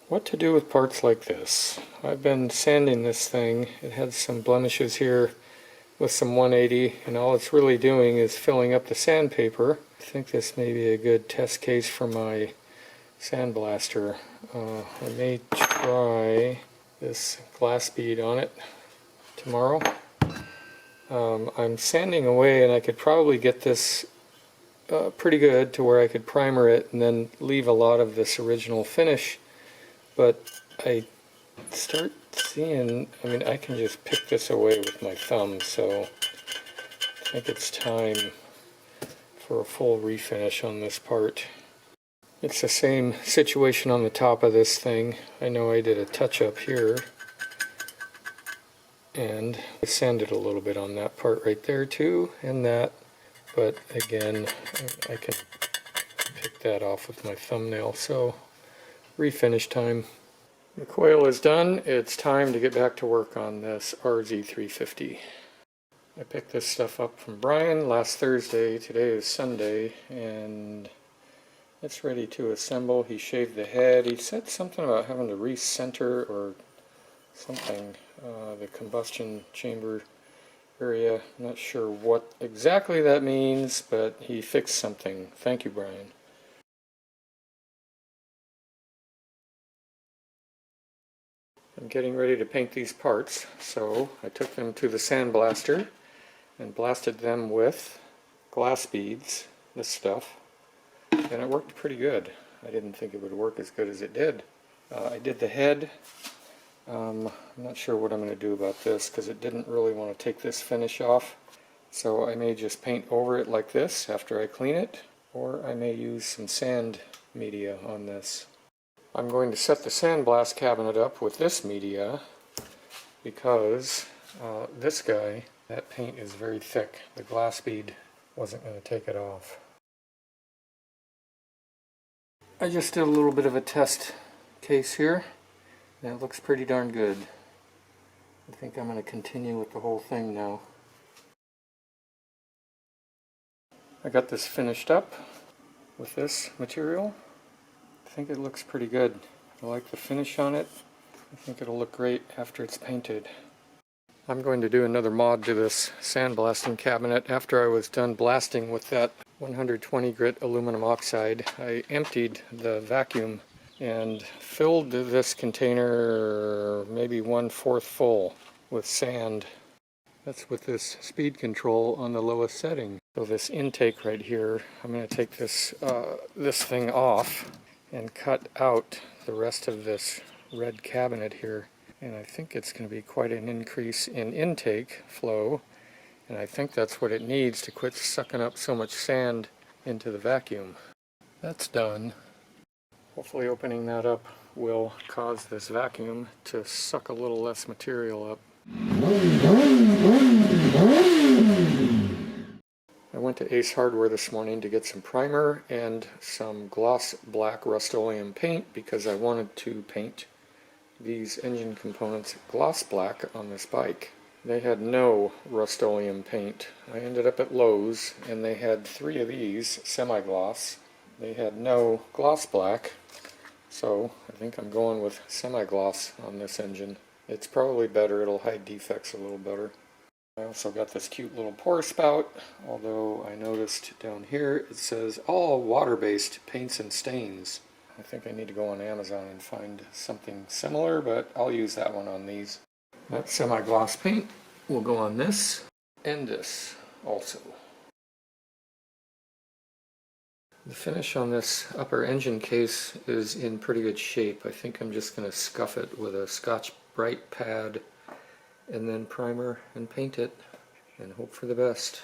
What to do with parts like this? I've been sanding this thing. It had some blemishes here with some 180, and all it's really doing is filling up the sandpaper. I think this may be a good test case for my sandblaster. I may try this glass bead on it tomorrow. I'm sanding away, and I could probably get this pretty good to where I could primer it and then leave a lot of this original finish. But I start seeing, I can just pick this away with my thumb, so I think it's time for a full refinish on this part. It's the same situation on the top of this thing. I know I did a touch-up here, and I sanded a little bit on that part right there too, and that, but again, I can pick that off with my thumbnail, so refinish time. The coil is done. It's time to get back to work on this RZ350. I picked this stuff up from Brian last Thursday. Today is Sunday, and it's ready to assemble. He shaved the head. He said something about having to recenter or something, the combustion chamber area. I'm not sure what exactly that means, but he fixed something. Thank you, Brian. I'm getting ready to paint these parts, so I took them to the sandblaster and blasted them with glass beads, this stuff, and it worked pretty good. I didn't think it would work as good as it did. I did the head. I'm not sure what I'm going to do about this because it didn't really want to take this finish off, so I may just paint over it like this after I clean it, or I may use some sand media on this. I'm going to set the sandblast cabinet up with this media because this guy, that paint is very thick. The glass bead wasn't going to take it off. I just did a little bit of a test case here, and it looks pretty darn good. I think I'm going to continue with the whole thing now. I got this finished up with this material. I think it looks pretty good. I like the finish on it. I think it'll look great after it's painted. I'm going to do another mod to this sandblasting cabinet after I was done blasting with that 120 grit aluminum oxide. I emptied the vacuum and filled this container maybe 1/4 full with sand. That's with this speed control on the lowest setting. So this intake right here, I'm going to take this thing off and cut out the rest of this red cabinet here, and I think it's going to be quite an increase in intake flow, and I think that's what it needs to quit sucking up so much sand into the vacuum. That's done. Hopefully opening that up will cause this vacuum to suck a little less material up. I went to Ace Hardware this morning to get some primer and some gloss black Rust-Oleum paint because I wanted to paint these engine components gloss black on this bike. They had no Rust-Oleum paint. I ended up at Lowe's and they had 3 of these semi-gloss. They had no gloss black, so I think I'm going with semi-gloss on this engine. It's probably better. It'll hide defects a little better. I also got this cute little pour spout, although I noticed down here it says all water-based paints and stains. I think I need to go on Amazon and find something similar, but I'll use that one on these. That semi-gloss paint will go on this and this also. The finish on this upper engine case is in pretty good shape. I think I'm just going to scuff it with a Scotch-Brite pad and then primer and paint it and hope for the best.